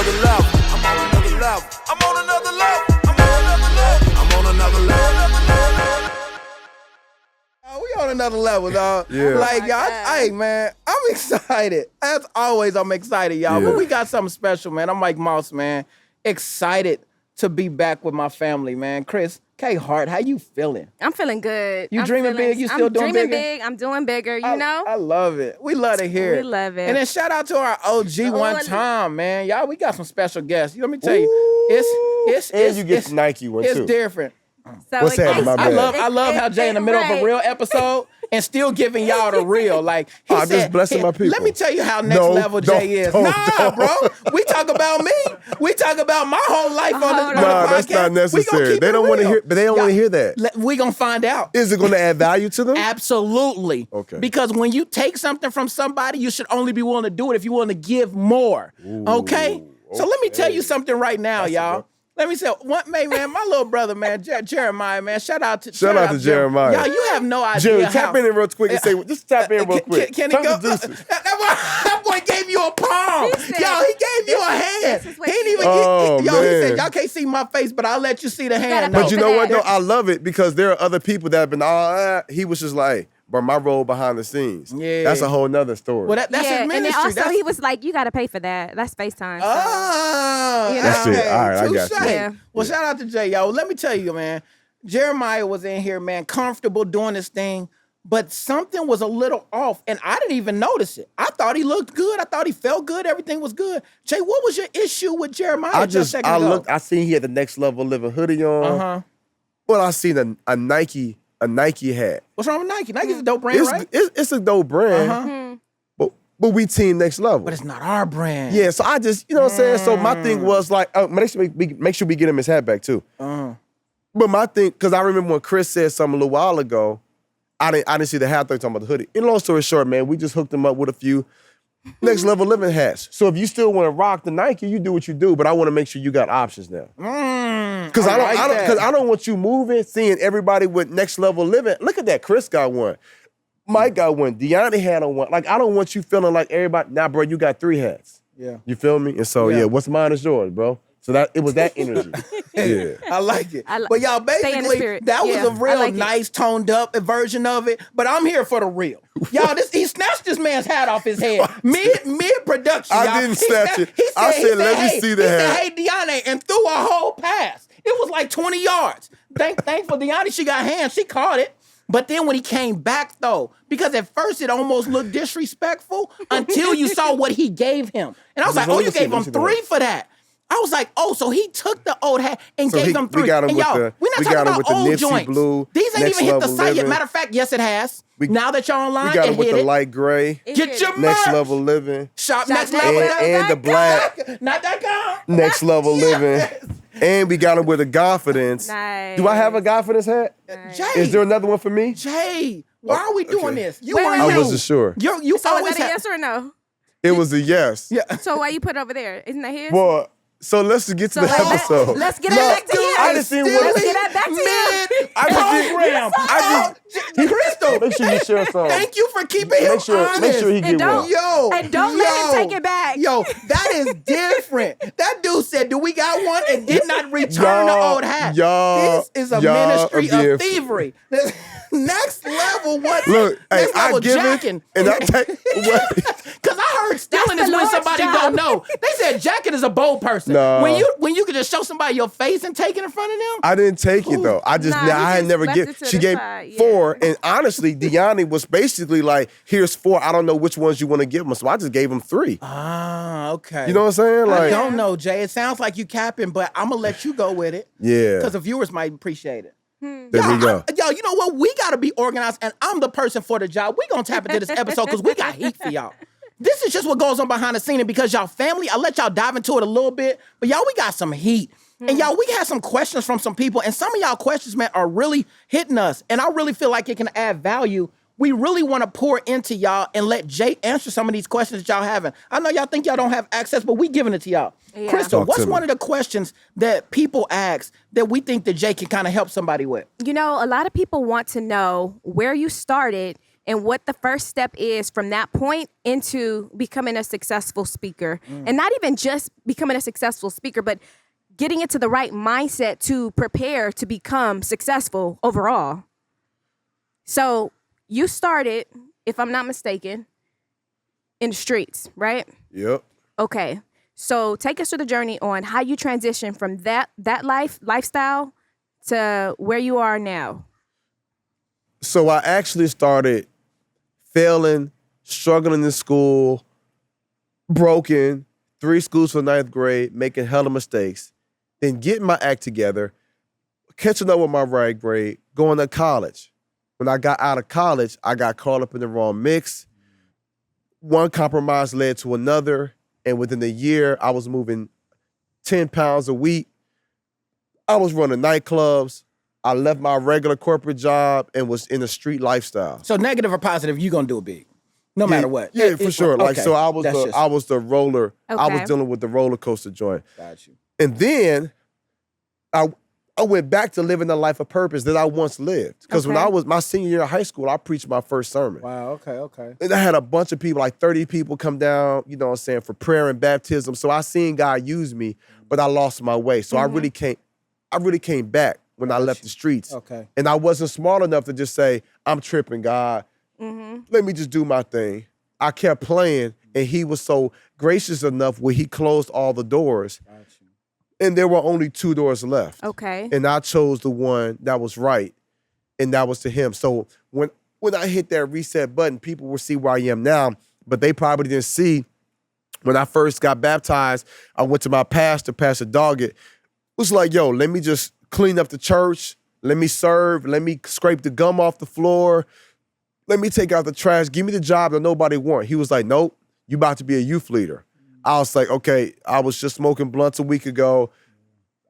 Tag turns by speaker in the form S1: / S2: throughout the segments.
S1: another level. I'm on another level. I'm on another level. I'm on another level. I'm on another level.
S2: We on another level, dog.
S3: Yeah.
S2: Like, y'all, hey, man, I'm excited. As always, I'm excited, y'all.
S3: Yeah.
S2: But we got something special, man. I'm Mike Moss, man. Excited to be back with my family, man. Chris, K. Hart, how you feeling?
S4: I'm feeling good.
S2: You dreaming big? You still doing
S4: dreaming
S2: bigger?
S4: big. I'm doing bigger, you know?
S2: I love it. We love to hear it.
S4: We love it.
S2: And then shout out to our OG one time, man. Y'all, we got some special guests. Let me tell you,
S3: And you get the Nike one,
S2: it's
S3: too.
S2: different.
S4: So
S3: What's happening, my
S2: I
S3: bad?
S2: love how Jay in the middle of a real episode and still giving y'all the real. Like he
S3: I'm
S2: said,
S3: just blessing my people.
S2: Let me tell you how next level Jay is.
S3: don't.
S2: Bro. We talk about me. We talk about my whole life on the podcast.
S3: That's not necessary. They don't want to hear, but they don't want to hear that.
S2: We gonna find out.
S3: Is it going to add value to them?
S2: Absolutely.
S3: Okay.
S2: Because when you take something from somebody, you should only be willing to do it if you want to give more. Okay? So let me tell you something right now, y'all. Let me say, man, my little brother, man, Jeremiah, man, shout out to
S3: Jeremiah.
S2: Y'all, you have no idea.
S3: Jerry, tap in real quick and say, just tap in real quick.
S2: Can he go? That boy gave you a palm. Yo, he gave you a hand. He didn't even he said, y'all can't see my face, but I'll let you see the hand.
S3: But you know what, though? I love it because there are other people that have been, he was just like, but my role behind the scenes.
S2: Yeah.
S3: That's a whole nother story.
S2: Well, that's his ministry.
S4: And then also he was like, you got to pay for that. That's FaceTime. So.
S3: That's it. All right, I got you.
S2: Yeah. Well, shout out to Jay, y'all. Let me tell you, man. Jeremiah was in here, man, comfortable doing this thing, but something was a little off, and I didn't even notice it. I thought he looked good. I thought he felt good. Everything was good. Jay, what was your issue with Jeremiah?
S3: I seen he had the Next Level Living hoodie on. Well, I seen a Nike hat.
S2: What's wrong with Nike? Nike's a dope brand, right?
S3: It's a dope brand. But we team Next Level.
S2: But it's not our brand.
S3: Yeah, so I just, you know what I'm saying? So my thing was like, make sure we get him his hat back too. But my thing, because I remember when Chris said something a little while ago, I didn't see the hat thing talking about the hoodie. In long story short, man, we just hooked him up with a few Next Level Living hats. So if you still want to rock the Nike, you do what you do, but I want to make sure you got options now. Because I don't want you moving, seeing everybody with Next Level Living. Look at that, Chris got one. Mike got one. Deanna had on one. Like, I don't want you feeling like everybody. Nah, bro, you got 3 hats.
S2: Yeah.
S3: You feel me? And so, what's mine is yours, bro. So it was that energy. Yeah.
S2: I like it. But y'all, basically, that was a real nice, toned up version of it. But I'm here for the real. Y'all, he snatched this man's hat off his head. Mid-production, y'all.
S3: I didn't snatch it. I said, let me see the hat.
S2: He said, hey, Deanna, and threw a whole pass. It was like 20 yards. Thankful Deanna, she got hands. She caught it. But then when he came back, though, because at first it almost looked disrespectful until you saw what he gave him. And I was like, you gave him 3 for that. I was like, so he took the old hat and gave him 3.
S3: We got him
S2: and
S3: with
S2: y'all, we're not talking about old
S3: Nipsey
S2: joints.
S3: Blue,
S2: These ain't
S3: Next
S2: even hit the
S3: Level
S2: site yet.
S3: Living.
S2: Matter of fact, yes, it has. Now that y'all online,
S3: we got
S2: it
S3: him with
S2: hit
S3: the
S2: it.
S3: light gray.
S2: Get your
S3: Next
S2: merch.
S3: Level Living.
S2: Shop Next Level.
S3: And the black.
S2: Not that guy.
S3: Next Level Living. And we got him with a Confidence.
S4: Nice.
S3: Do I have a Confidence hat?
S2: Jay.
S3: Is there another one for me?
S2: Jay, why are we doing this? You
S4: Wait,
S2: weren't
S4: wait,
S3: I
S4: wait.
S3: wasn't sure.
S2: You
S4: So
S2: always
S4: is that a
S2: have.
S4: yes or a no?
S3: It was a yes.
S2: Yeah.
S4: So why you put it over there? Isn't that his?
S3: Well, so let's just get to the episode.
S4: Let's get it back to him.
S3: I just seen what
S4: Let's get that back to him.
S2: Crystal.
S3: Make sure you share some.
S2: Thank you for keeping him honest.
S3: Make sure he get one.
S4: And don't let him take it back.
S2: Yo, that is different. That dude said, do we got one? And did not return the old hat. This is a ministry of thievery. Next level, what?
S3: Look,
S2: next
S3: hey,
S2: level
S3: I give
S2: jacking.
S3: it, and I take what?
S2: Because I heard stealing is when
S4: Lord's
S2: somebody
S4: job.
S2: don't know. They said jacking is a bold person.
S3: No.
S2: When you can just show somebody your face and take it in front of them.
S3: I didn't take it though. I just,
S4: Nah,
S3: I had
S4: just
S3: never
S4: left
S3: give.
S4: it to
S3: She
S4: the
S3: gave
S4: side, yeah.
S3: 4, and honestly, Deanna was basically like, "Here's 4. I don't know which ones you want to give him." So I just gave him 3.
S2: Ah, okay.
S3: You know what I'm saying?
S2: I
S3: Like,
S2: don't know, Jay. It sounds like you capping, but I'm gonna let you go with it.
S3: Yeah.
S2: Because the viewers might appreciate it.
S3: There we go.
S2: Yo, you know what? We gotta be organized, and I'm the person for the job. We gonna tap into this episode because we got heat for y'all. This is just what goes on behind the scene, and because y'all family, I'll let y'all dive into it a little bit. But y'all, we got some heat. And y'all, we had some questions from some people, and some of y'all questions, man, are really hitting us. And I really feel like it can add value. We really want to pour into y'all and let Jay answer some of these questions that y'all having. I know y'all think y'all don't have access, but we giving it to y'all.
S4: Yeah.
S2: Crystal,
S3: Talk
S2: what's
S3: to me.
S2: one of the questions that people ask that we think that Jay can kind of help somebody with?
S4: You know, a lot of people want to know where you started and what the first step is from that point into becoming a successful speaker. And not even just becoming a successful speaker, but getting into the right mindset to prepare to become successful overall. So you started, if I'm not mistaken, in the streets, right?
S3: Yep.
S4: Okay. So take us through the journey on how you transition from that lifestyle to where you are now.
S3: So I actually started failing, struggling in school, broken, 3 schools for 9th grade, making hella mistakes, then getting my act together, catching up with my right grade, going to college. When I got out of college, I got caught up in the wrong mix. One compromise led to another, and within a year, I was moving 10 pounds a week. I was running nightclubs. I left my regular corporate job and was in a street lifestyle.
S2: So negative or positive, you gonna do it big, no matter what.
S3: Yeah, for sure.
S2: Okay.
S3: Like, so I was the roller. I
S4: Okay.
S3: was dealing with the roller coaster joint.
S2: Got you.
S3: And then I went back to living the life of purpose that I once lived. Because when
S4: Okay.
S3: I was my senior year of high school, I preached my first sermon.
S2: Wow. Okay.
S3: And I had a bunch of people, like 30 people come down, you know what I'm saying, for prayer and baptism. So I seen God use me, but I lost my way. So I really came back when I left the streets.
S2: Okay.
S3: And I wasn't smart enough to just say, I'm tripping, God. Let me just do my thing. I kept playing, and he was so gracious enough where he closed all the doors.
S2: Got you.
S3: And there were only 2 doors left.
S4: Okay.
S3: And I chose the one that was right, and that was to him. So when I hit that reset button, people will see where I am now, but they probably didn't see when I first got baptized. I went to my pastor, Pastor Doggett, was like, yo, let me just clean up the church. Let me serve. Let me scrape the gum off the floor. Let me take out the trash. Give me the job that nobody wants. He was like, nope, you about to be a youth leader. I was like, okay, I was just smoking blunts a week ago.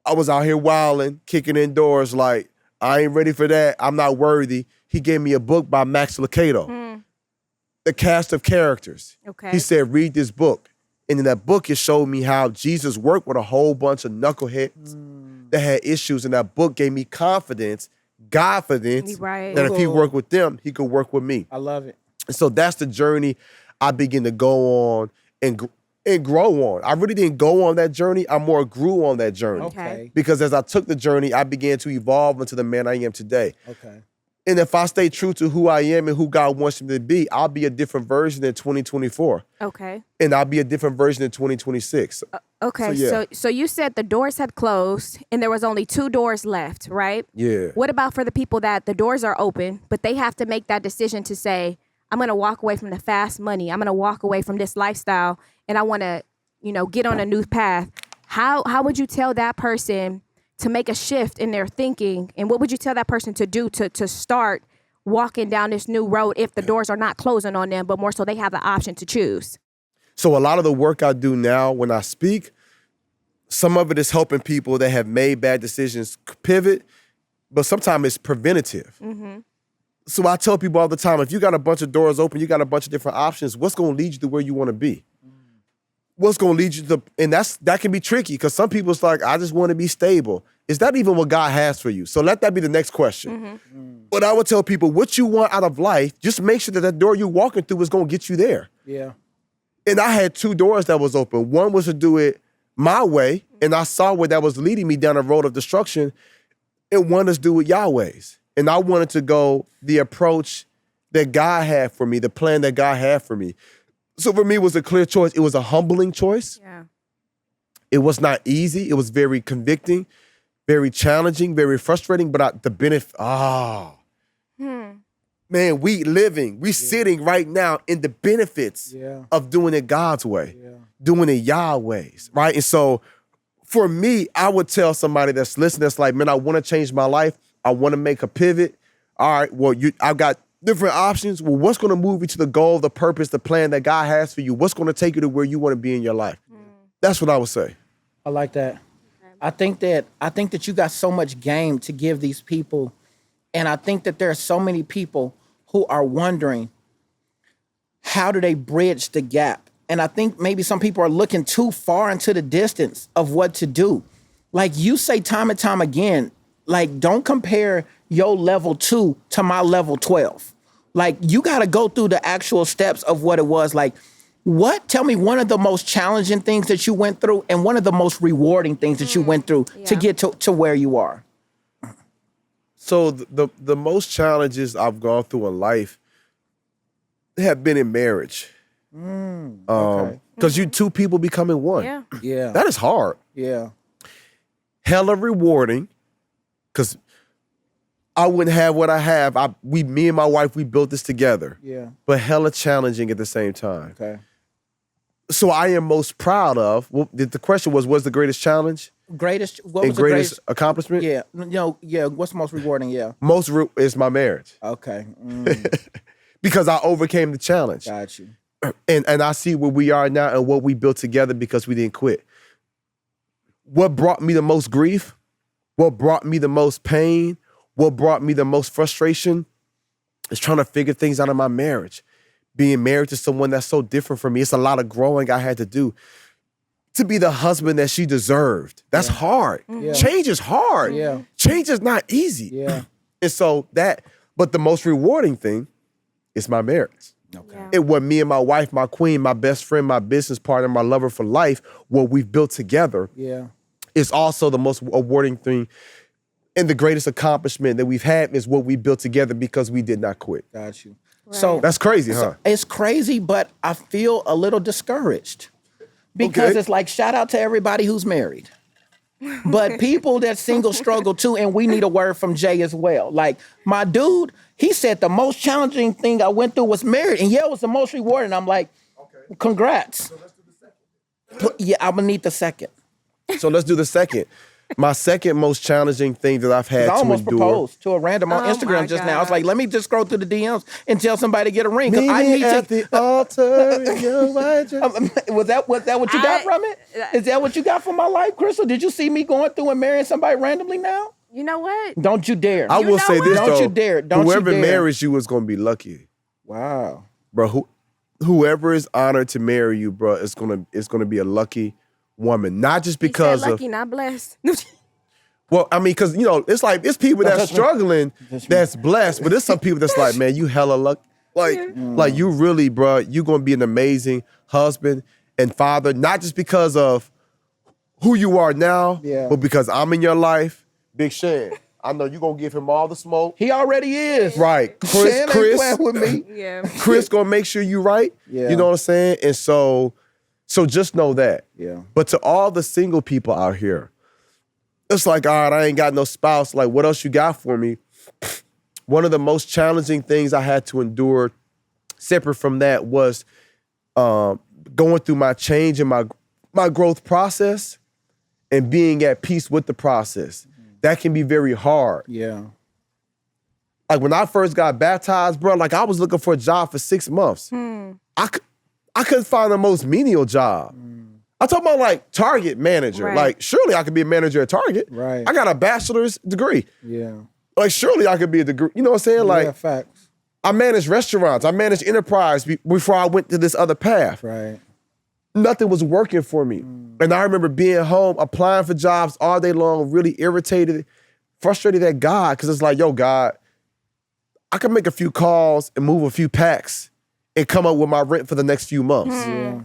S3: I was out here wilding, kicking indoors like, I ain't ready for that. I'm not worthy. He gave me a book by Max Lucado, The Cast of Characters.
S4: Okay.
S3: He said, read this book. And in that book, it showed me how Jesus worked with a whole bunch of knuckleheads that had issues. And that book gave me confidence, Godfidence,
S4: Right.
S3: that if he worked with them, he could work with me.
S2: I love it.
S3: And so that's the journey I begin to go on and grow on. I really didn't go on that journey. I more grew on that journey.
S2: Okay.
S3: Because as I took the journey, I began to evolve into the man I am today.
S2: Okay.
S3: And if I stay true to who I am and who God wants me to be, I'll be a different version in 2024.
S4: Okay.
S3: And I'll be a different version in 2026.
S4: Okay.
S3: So, yeah.
S4: So you said the doors had closed and there was only 2 doors left, right?
S3: Yeah.
S4: What about for the people that the doors are open, but they have to make that decision to say, I'm going to walk away from the fast money. I'm going to walk away from this lifestyle and I want to, get on a new path. How would you tell that person to make a shift in their thinking? And what would you tell that person to do to start walking down this new road if the doors are not closing on them, but more so they have the option to choose?
S3: So a lot of the work I do now when I speak, some of it is helping people that have made bad decisions pivot, but sometimes it's preventative. So I tell people all the time, if you got a bunch of doors open, you got a bunch of different options, what's going to lead you to where you want to be? What's going to lead you to, and that can be tricky because some people it's like, I just want to be stable. Is that even what God has for you? So let that be the next question. But I would tell people, what you want out of life, just make sure that door you're walking through is going to get you there.
S2: Yeah.
S3: And I had 2 doors that was open. One was to do it my way, and I saw where that was leading me down a road of destruction, and one is do it Yahweh's. And I wanted to go the approach that God had for me, the plan that God had for me. So for me, it was a clear choice. It was a humbling choice.
S4: Yeah.
S3: It was not easy. It was very convicting, very challenging, very frustrating, but the benefit, man, we sitting right now in the benefits of doing it God's way, doing it Yahweh's, right? And so for me, I would tell somebody that's listening, that's like, man, I want to change my life. I want to make a pivot. All right, well, I've got different options. Well, what's going to move you to the goal, the purpose, the plan that God has for you? What's going to take you to where you want to be in your life? That's what I would say.
S2: I like that. I think that you got so much game to give these people. And I think that there are so many people who are wondering, how do they bridge the gap? And I think maybe some people are looking too far into the distance of what to do. Like you say time and time again, like don't compare your level 2 to my level 12. Like, you got to go through the actual steps of what it was. Like, tell me one of the most challenging things that you went through and one of the most rewarding things that you went through to get to where you are.
S3: So the most challenges I've gone through in life have been in marriage.
S2: Okay.
S3: Because you two people becoming one.
S4: Yeah.
S2: Yeah.
S3: That is hard.
S2: Yeah.
S3: Hella rewarding. Because I wouldn't have what I have. Me and my wife, we built this together.
S2: Yeah.
S3: But hella challenging at the same time.
S2: Okay.
S3: So I am most proud of, the question what's the greatest challenge?
S2: What was
S3: And
S2: the
S3: greatest accomplishment?
S2: Yeah. What's the most rewarding? Yeah.
S3: Is my marriage.
S2: Okay.
S3: Because I overcame the challenge.
S2: Got you.
S3: And I see where we are now and what we built together because we didn't quit. What brought me the most grief? What brought me the most pain? What brought me the most frustration is trying to figure things out in my marriage. Being married to someone that's so different from me. It's a lot of growing I had to do to be the husband that she deserved. That's hard.
S2: Yeah.
S3: Change is hard.
S2: Yeah.
S3: Change is not easy.
S2: Yeah.
S3: And so but the most rewarding thing is my marriage.
S2: Okay.
S4: Yeah.
S3: It what me and my wife, my queen, my best friend, my business partner, my lover for life, what we've built together
S2: Yeah.
S3: is also the most rewarding thing. And the greatest accomplishment that we've had is what we built together because we did not quit.
S2: Got you.
S4: Right.
S2: So
S3: That's crazy, huh?
S2: it's crazy, but I feel a little discouraged because
S3: Okay.
S2: it's like, shout out to everybody who's married. But people that single struggle too, and we need a word from Jay as well. Like, my dude, he said the most challenging thing I went through was married, and it was the most rewarding. I'm like, congrats. Yeah, I'm gonna need the second.
S3: So let's do the second. My second most challenging thing that I've had
S2: I
S3: to
S2: almost
S3: endure.
S2: proposed to a random on
S4: Oh
S2: Instagram
S4: my
S2: just now. I was
S4: God.
S2: like, let me just scroll through the DMs and tell somebody to get a ring. 'Cause
S3: Meet
S2: I
S3: me
S2: need
S3: at
S2: to.
S3: the altar in your white dress.
S2: Was that what you got from it? Is that what you got from my life, Crystal? Did you see me going through and marrying somebody randomly now?
S4: You know what?
S2: Don't you dare.
S3: I will
S4: know
S3: say
S4: what?
S3: this
S2: Don't
S3: though.
S2: you dare. Don't you
S3: Whoever
S2: dare.
S3: marries you is gonna be lucky.
S2: Wow.
S3: Bro, whoever is honored to marry you, bro, is gonna be a lucky woman. Not just
S4: He
S3: because
S4: said
S3: of
S4: lucky, not blessed.
S3: well, I mean, because it's like it's people that's
S2: touch me.
S3: struggling that's blessed, but there's some people that's like, man, you hella lucky. Like you really, bro, you gonna be an amazing husband and father, not just because of who you are now,
S2: Yeah.
S3: but because I'm in your life. Big Shan, I know you gonna give him all the smoke.
S2: He already is.
S3: Right.
S2: Shan ain't playing with me.
S4: Yeah.
S3: Chris gonna make sure you right.
S2: Yeah.
S3: You know what I'm saying? And so just know that.
S2: Yeah.
S3: But to all the single people out here, it's like, all right, I ain't got no spouse. Like, what else you got for me? One of the most challenging things I had to endure, separate from that, was going through my change and my growth process and being at peace with the process. That can be very hard.
S2: Yeah.
S3: Like when I first got baptized, bro, like I was looking for a job for 6 months. I couldn't find the most menial job. I'm talking about like Target manager.
S4: Right.
S3: Like surely I could be a manager at Target.
S2: Right.
S3: I got a bachelor's degree.
S2: Yeah.
S3: Like surely I could be a degree. You know what I'm saying?
S2: Yeah,
S3: Like
S2: facts.
S3: I managed restaurants. I managed enterprise before I went to this other path.
S2: Right.
S3: Nothing was working for me. And I remember being home, applying for jobs all day long, really irritated, frustrated at God, because it's like, yo, God, I can make a few calls and move a few packs and come up with my rent for the next few months.
S2: Yeah.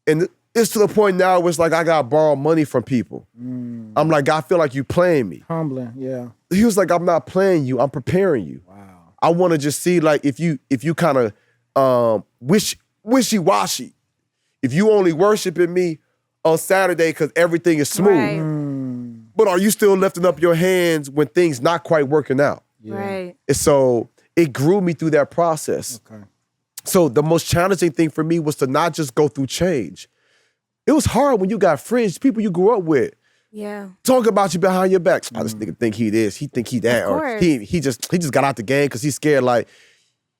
S3: And it's to the point now where it's like I got to borrow money from people. I'm like, I feel like you playing me.
S2: Humbling. Yeah.
S3: He was like, I'm not playing you. I'm preparing you.
S2: Wow.
S3: I want to just see like if you kind of wishy-washy, if you only worshiping me on Saturday because everything is smooth,
S4: Right.
S3: but are you still lifting up your hands when things not quite working out?
S2: Yeah.
S4: Right.
S3: And so it grew me through that process.
S2: Okay.
S3: So the most challenging thing for me was to not just go through change. It was hard when you got friends, people you grew up with,
S4: Yeah.
S3: talk about you behind your back. I just think he this, he think he that,
S4: Of
S3: or
S4: course.
S3: he just got out the game because he's scared. Like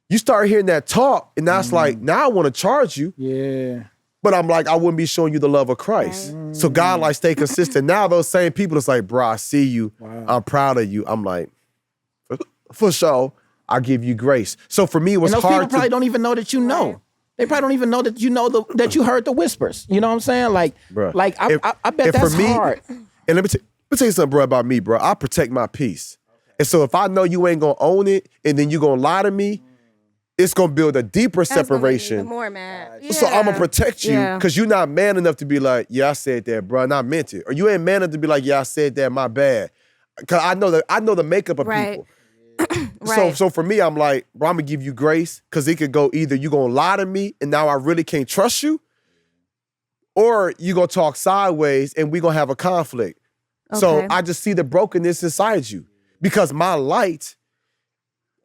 S3: you start hearing that talk, and now it's like, now I want to charge you,
S2: Yeah.
S3: but I'm like, I wouldn't be showing you the love of Christ. So God like stay consistent. Now those same people, it's like, bro, I see you.
S2: Wow.
S3: I'm proud of you. I'm like, for sure, I give you grace. So for me, it was
S2: And those people
S3: hard
S2: probably
S3: to.
S2: don't even know that you know.
S4: Right.
S2: They probably don't even know that you know that you heard the whispers. You know what I'm saying? Like,
S3: Bruh.
S2: like I bet
S3: and
S2: that's
S3: for me,
S2: hard.
S3: And let me tell you something, bro, about me, bro. I protect my peace. And so if I know you ain't gonna own it and then you gonna lie to me, it's gonna build a deeper
S4: That's gonna make me
S3: separation.
S4: even more mad.
S3: So I'm gonna
S4: Yeah.
S3: protect you
S4: Yeah.
S3: because you're not man enough to be like, yeah, I said that, bro, and I meant it. Or you ain't man enough to be like, yeah, I said that, my bad. Cause I know the makeup of
S4: Right.
S3: people.
S4: Right.
S3: So for me, I'm like, bro, I'm gonna give you grace because it could go either you gonna lie to me and now I really can't trust you, or you gonna talk sideways and we gonna have a conflict. So
S4: Okay.
S3: I just see the brokenness inside you because my light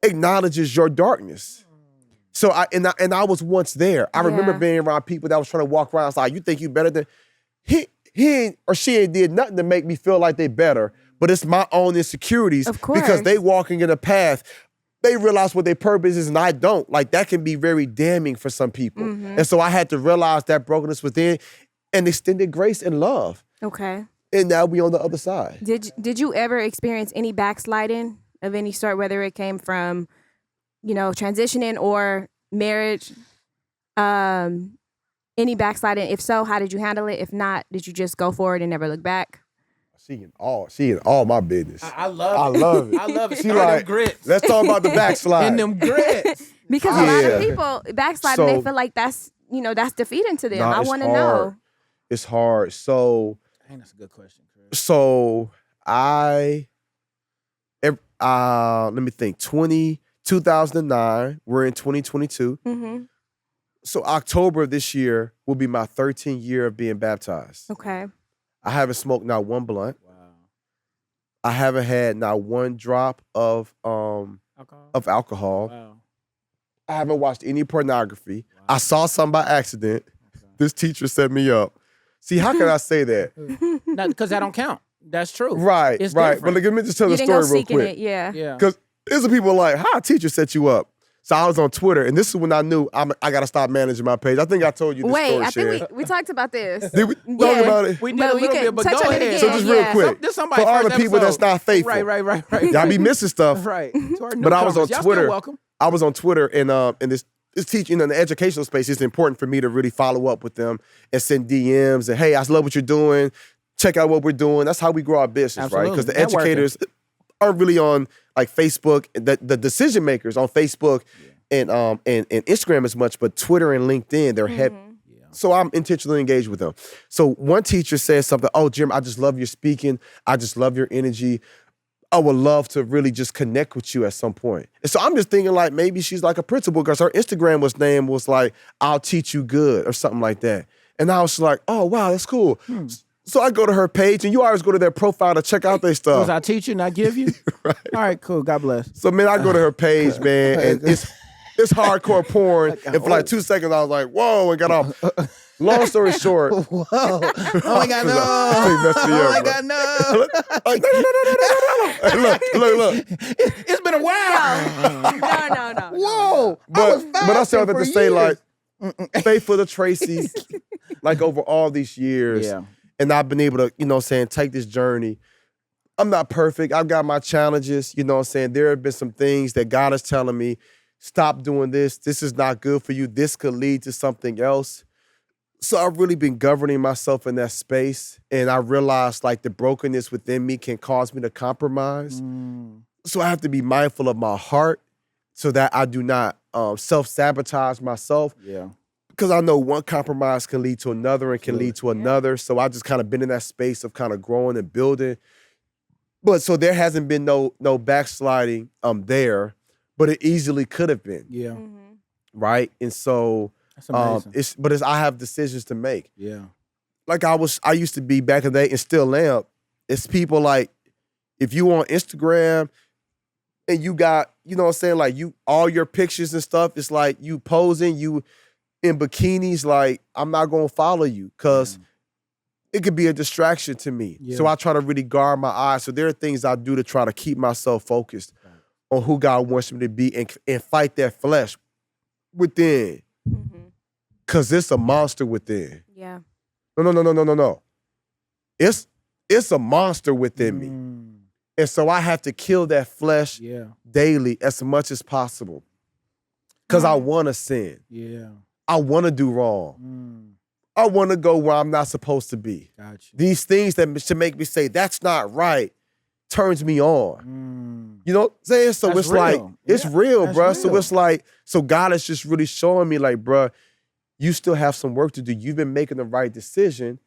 S3: acknowledges your darkness. So I was once there. I remember
S4: Yeah.
S3: being around people that was trying to walk around. It's like, you think you better than he ain't or she ain't did nothing to make me feel like they better, but it's my own insecurities
S4: Of course.
S3: because they walking in a path. They realize what their purpose is and I don't. Like that can be very damning for some people.
S4: Mm-hmm.
S3: And so I had to realize that brokenness within and extended grace and love.
S4: Okay.
S3: And now we on the other side.
S4: Did you ever experience any backsliding of any sort, whether it came from, transitioning or marriage? Any backsliding? If so, how did you handle it? If not, did you just go forward and never look back?
S3: She in all my business.
S2: I love it.
S3: I love it.
S2: I love it.
S3: She
S2: Stir them
S3: like,
S2: grits.
S3: let's talk about the backslide.
S2: And them grits.
S4: Because a lot
S3: Yeah.
S4: of people backsliding, they
S3: So-
S4: they feel like that's defeating to them.
S3: Nah,
S4: I
S3: it's
S4: want to
S3: hard.
S4: know.
S3: It's hard. So
S2: I think that's a good question, Chris.
S3: let me think. 2009, we're in 2022.
S4: Mm-hmm.
S3: So October of this year will be my 13th year of being baptized.
S4: Okay.
S3: I haven't smoked not one blunt.
S2: Wow.
S3: I haven't had not one drop of alcohol.
S2: Wow.
S3: I haven't watched any pornography. I saw some by accident. This teacher set me up. See, how can I say that?
S2: Because that don't count. That's true.
S3: Right,
S2: It's
S3: right.
S2: different.
S3: But let me just tell
S4: You
S3: the
S4: didn't go
S3: story real
S4: seeking
S3: quick.
S4: it, yeah.
S2: Yeah.
S3: Because there's some people like, how a teacher set you up? So I was on Twitter, and this is when I knew I got to stop managing my page. I think I told you this
S4: Wait,
S3: story,
S4: I
S3: Sharon.
S4: think we talked about this.
S3: Did we talk
S4: Yeah.
S3: about it?
S2: We did
S4: But
S2: a
S4: we
S2: little
S4: can
S2: bit, but
S4: touch
S2: go
S4: on it
S2: ahead.
S4: again.
S3: So just real
S4: Yeah.
S3: quick,
S2: This somebody's
S3: for all the
S2: first
S3: people that's
S2: episode.
S3: not faithful,
S2: Right.
S3: y'all be missing stuff.
S2: Right. To our
S3: But I was on
S2: newcomers, y'all
S3: Twitter.
S2: Still welcome.
S3: I was on Twitter, and in this teaching in the educational space, it's important for me to really follow up with them and send DMs and, hey, I love what you're doing. Check out what we're doing. That's how we grow our business, right? Because the
S2: Absolutely. Networking.
S3: educators aren't really on like Facebook. The decision makers on Facebook and Instagram as much, but Twitter and LinkedIn, they're heavy. So I'm intentionally engaged with them. So one teacher says something, oh, Jim, I just love your speaking. I just love your energy. I would love to really just connect with you at some point. And so I'm just thinking like maybe she's like a principal because her Instagram name was like, I'll teach you good or something like that. And I was like, oh, wow, that's cool. So I go to her page, and you always go to their profile to check out their
S2: Was
S3: stuff.
S2: I teach you, not give you?
S3: Right.
S2: All right, cool. God bless.
S3: So man, I go to her page, man, and it's hardcore porn. And for like 2 seconds, I was like, whoa, and got off. Long story short.
S2: Whoa. Oh my God, no.
S3: They messed me
S2: Oh
S3: up,
S2: my
S3: bro.
S2: God, no.
S3: Like, no. Hey, look.
S2: It's been a while.
S4: No.
S2: Whoa.
S3: But I said that to say,
S2: like,
S3: like, faithful to Tracy, like over all these years.
S2: Yeah.
S3: And I've been able to, take this journey. I'm not perfect. I've got my challenges, There have been some things that God is telling me, stop doing this. This is not good for you. This could lead to something else. So I've really been governing myself in that space. And I realized like the brokenness within me can cause me to compromise. So I have to be mindful of my heart so that I do not self-sabotage myself.
S2: Yeah.
S3: Because I know one compromise can lead to another and can lead to another. So I just kind of been in that space of kind of growing and building. But so there hasn't been no backsliding there, but it easily could have been.
S2: Yeah.
S3: Right? And so
S2: That's amazing.
S3: I have decisions to make.
S2: Yeah.
S3: Like I used to be back in the day and still am. It's people like, if you on Instagram and you got, like all your pictures and stuff, it's like you posing, you in bikinis, like I'm not gonna follow you because it could be a distraction to me.
S2: Yeah.
S3: So I try to really guard my eyes. So there are things I do to try to keep myself focused on who God wants me to be and fight that flesh within. Cause it's a monster within.
S4: Yeah.
S3: No. It's a monster within me. And so I have to kill that flesh daily as much as possible. Cause I wanna sin.
S2: Yeah.
S3: I wanna do wrong. I wanna go where I'm not supposed to be.
S2: Gotcha.
S3: These things that should make me say, that's not right. turns me on. You know what I'm saying? So
S2: That's
S3: it's like,
S2: real.
S3: it's
S2: Yeah,
S3: real,
S2: that's
S3: bro. So
S2: real.
S3: it's like, so God is just really showing me like, bro, you still have some work to do. You've been making the right decision.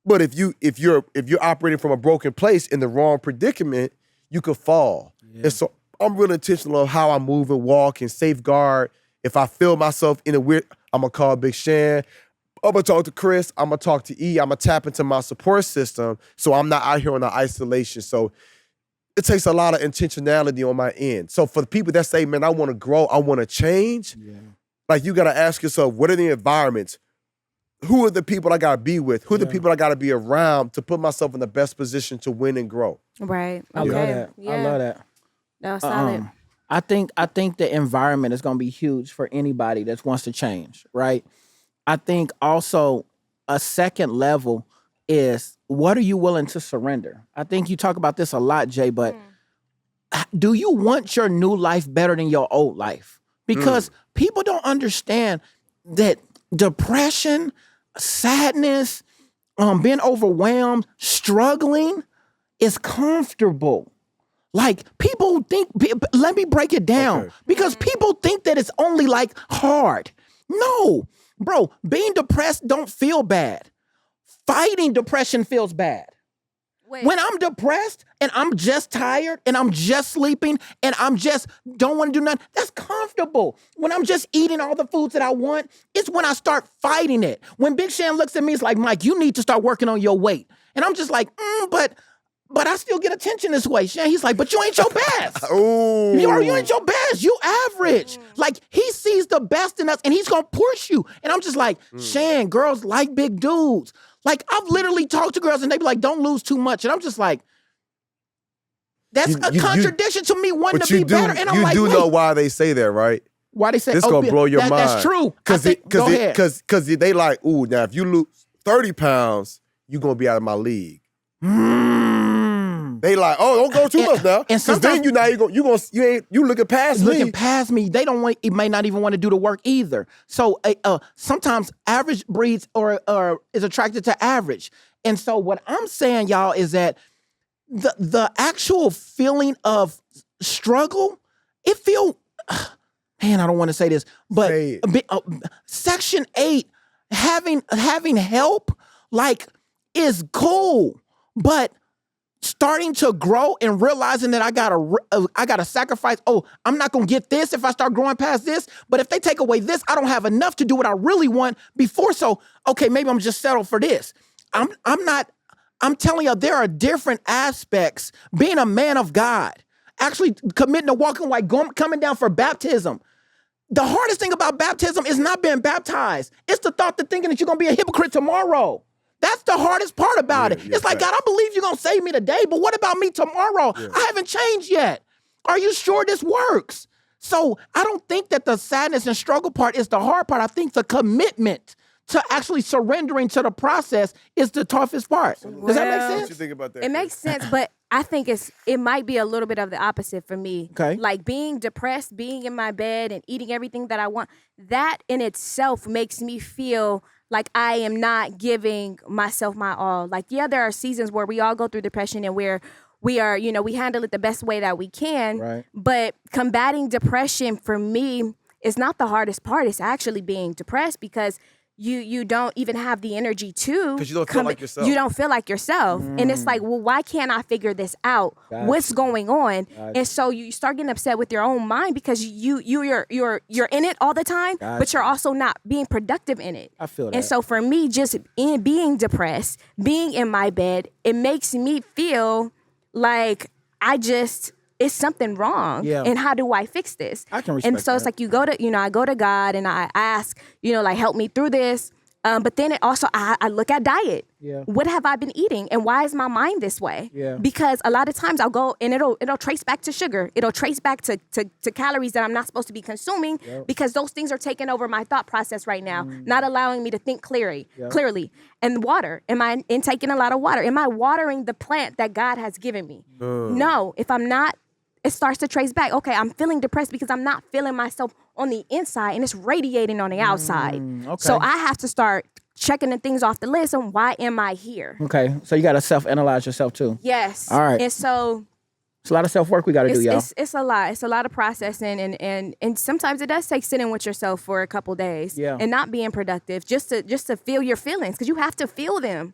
S3: But if you're operating from a broken place in the wrong predicament, you could fall.
S2: Yeah.
S3: And so I'm real intentional of how I move and walk and safeguard. If I feel myself in a weird, I'm gonna call Big Shan. I'm gonna talk to Chris. I'm gonna talk to E. I'm gonna tap into my support system so I'm not out here on the isolation. So it takes a lot of intentionality on my end. So for the people that say, man, I want to grow, I want to change, like you gotta ask yourself, what are the environments? Who are the people I gotta be with? Who are the people I gotta be around to put myself in the best position to win and grow?
S4: Right.
S2: I love that.
S4: Yeah.
S2: I love that.
S4: No, solid.
S2: I think the environment is going to be huge for anybody that wants to change, right? I think also a second level is, what are you willing to surrender? I think you talk about this a lot, Jay, but do you want your new life better than your old life? Because people don't understand that depression, sadness, being overwhelmed, struggling is comfortable. Like, people think, let me break it down, because people think that it's only like hard. No, bro, being depressed don't feel bad. Fighting depression feels bad.
S4: Wait.
S2: When I'm depressed and I'm just tired and I'm just sleeping and I'm just don't want to do nothing, that's comfortable. When I'm just eating all the foods that I want, it's when I start fighting it. When Big Shan looks at me, it's like, Mike, you need to start working on your weight. And I'm just like, but I still get attention this way. Shan, he's like, but you ain't your best.
S3: Ooh.
S2: You ain't your best. You average. Like, he sees the best in us and he's going to push you. And I'm just like, Shan, girls like big dudes. Like, I've literally talked to girls and they be like, don't lose too much. And I'm just like, that's a contradiction to me wanting to be better. And I'm like,
S3: you do
S2: wait,
S3: know why they say that, right?
S2: why they say,
S3: This gonna blow your mind.
S2: That's true.
S3: Because they like, ooh, now if you lose 30 pounds, you're going to be out of my league. They like, oh, don't go too much now.
S2: And
S3: Because then you looking past me.
S2: Looking past me, they don't want. It may not even want to do the work either. So sometimes average breeds or is attracted to average. And so what I'm saying, y'all, is that the actual feeling of struggle, it feel. Man, I don't want to say this, but Section 8, having help, like, is cool, but starting to grow and realizing that I gotta sacrifice. Oh, I'm not gonna get this if I start growing past this. But if they take away this, I don't have enough to do what I really want before. So, okay, maybe I'm just settled for this. I'm telling you, there are different aspects. Being a man of God, actually committing to walking white, coming down for baptism. The hardest thing about baptism is not being baptized. It's the thought that thinking that you're gonna be a hypocrite tomorrow. That's the hardest part about it. It's like, God, I believe you're going to save me today, but what about me tomorrow? Yeah. I haven't changed yet. Are you sure this works? So I don't think that the sadness and struggle part is the hard part. I think the commitment to actually surrendering to the process is the toughest part. Does that make sense?
S3: What you think about that?
S4: It makes sense, but I think it might be a little bit of the opposite for me.
S2: Okay.
S4: Like, being depressed, being in my bed and eating everything that I want, that in itself makes me feel like I am not giving myself my all. Like, yeah, there are seasons where we all go through depression and we are, we handle it the best way that we can.
S2: Right.
S4: But combating depression for me is not the hardest part. It's actually being depressed because you don't even have the energy to.
S3: Because you don't feel like yourself.
S4: You don't feel like yourself. And it's like, well, why can't I figure this out?
S2: Gotcha.
S4: What's going on?
S2: Gotcha.
S4: And so you start getting upset with your own mind because you're in it all the time,
S2: Gotcha.
S4: but you're also not being productive in it.
S2: I feel that.
S4: And so for me, just in being depressed, being in my bed, it makes me feel like it's something wrong.
S2: Yeah.
S4: And how do I fix this?
S2: I can respect
S4: And so it's
S2: that.
S4: like I go to God and I ask, like, help me through this. But then it also, I look at diet.
S2: Yeah.
S4: What have I been eating? And why is my mind this way?
S2: Yeah.
S4: Because a lot of times I'll go and it'll trace back to sugar. It'll trace back to calories that I'm not supposed to be consuming because those things are taking over my thought process right now, not allowing me to think clearly. And water. Am I intaking a lot of water? Am I watering the plant that God has given me? No. If I'm not, it starts to trace back. Okay, I'm feeling depressed because I'm not feeling myself on the inside and it's radiating on the outside.
S2: Okay.
S4: So I have to start checking the things off the list and why am I here?
S2: Okay, so you got to self-analyze yourself too.
S4: Yes.
S2: All right.
S4: And so
S2: It's a lot of self-work we got to do, y'all.
S4: it's a lot. It's a lot of processing, and sometimes it does take sitting with yourself for a couple days and not being productive just to feel your feelings, because you have to feel them.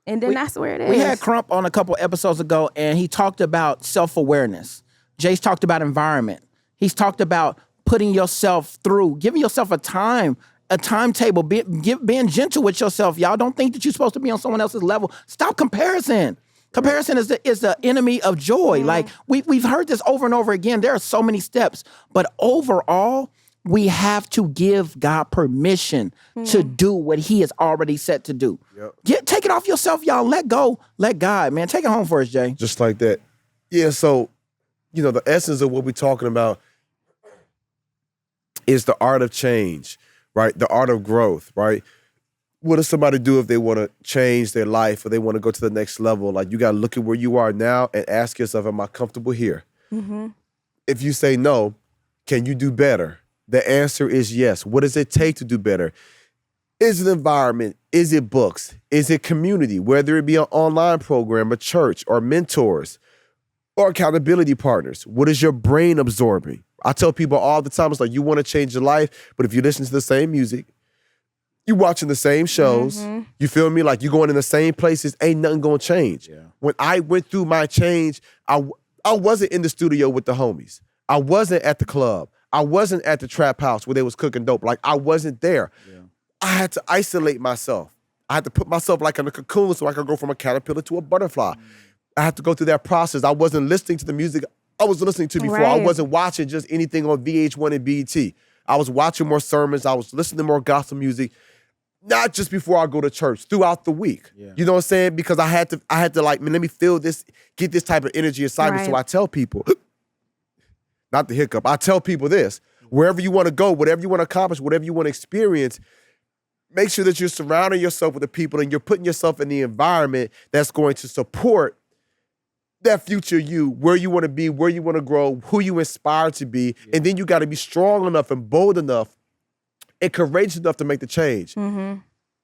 S4: And then that's where it is.
S2: We had Crump on a couple episodes ago, and he talked about self-awareness. Jace talked about environment. He's talked about putting yourself through, giving yourself a timetable, being gentle with yourself. Y'all don't think that you're supposed to be on someone else's level. Stop comparison. Comparison is the enemy of joy. Like we've heard this over and over again. There are so many steps, but overall, we have to give God permission to do what He has already set to do. Take it off yourself, y'all. Let go. Let God, man. Take it home for us, Jay.
S3: Just like that. Yeah, so, the essence of what we're talking about is the art of change, right? The art of growth, right? What does somebody do if they want to change their life or they want to go to the next level? Like, you got to look at where you are now and ask yourself, am I comfortable here? If you say no, can you do better? The answer is yes. What does it take to do better? Is it environment? Is it books? Is it community? Whether it be an online program, a church, or mentors, or accountability partners. What is your brain absorbing? I tell people all the time, it's like, you want to change your life, but if you listen to the same music, you watching the same shows, you feel me? Like, you going in the same places, ain't nothing gonna change. When I went through my change, I wasn't in the studio with the homies. I wasn't at the club. I wasn't at the trap house where they was cooking dope. Like, I wasn't there. I had to isolate myself. I had to put myself like in a cocoon so I could go from a caterpillar to a butterfly. I had to go through that process. I wasn't listening to the music I was listening to before. I wasn't watching just anything on VH1 and BET. I was watching more sermons. I was listening to more gospel music, not just before I go to church, throughout the week. You know what I'm saying? Because I had to like, man, let me feel this, get this type of energy inside me. So I tell people, not the hiccup, I tell people this, wherever you want to go, whatever you want to accomplish, whatever you want to experience, make sure that you're surrounding yourself with the people and you're putting yourself in the environment that's going to support that future you, where you want to be, where you want to grow, who you inspire to be. And then you got to be strong enough and bold enough and courageous enough to make the change.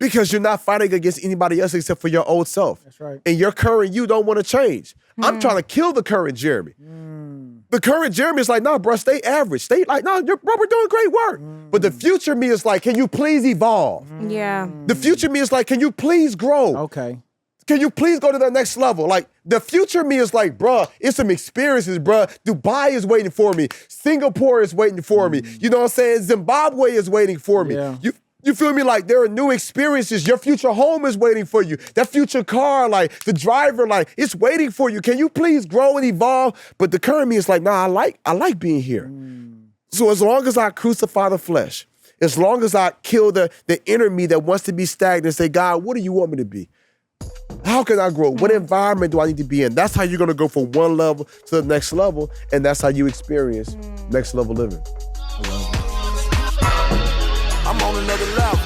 S3: Because you're not fighting against anybody else except for your old self. That's right. And your current you don't want to change. I'm trying to kill the current Jeremy. The current Jeremy is like, nah, bro, stay average. Stay like, nah, bro, we're doing great work. But the future me is like, can you please evolve? The future me is like, can you please grow?
S2: Okay.
S3: Can you please go to the next level? Like, the future me is like, bruh, it's some experiences, bruh. Dubai is waiting for me. Singapore is waiting for me. You know what I'm saying? Zimbabwe is waiting for me. You feel me? Like, there are new experiences. Your future home is waiting for you. That future car, like, the driver, like, it's waiting for you. Can you please grow and evolve? But the current me is like, nah, I like being here. So as long as I crucify the flesh, as long as I kill the inner me that wants to be stagnant and say, God, what do you want me to be? How can I grow? What environment do I need to be in? That's how you're going to go from one level to the next level, and that's how you experience next level living.
S1: I'm on another level.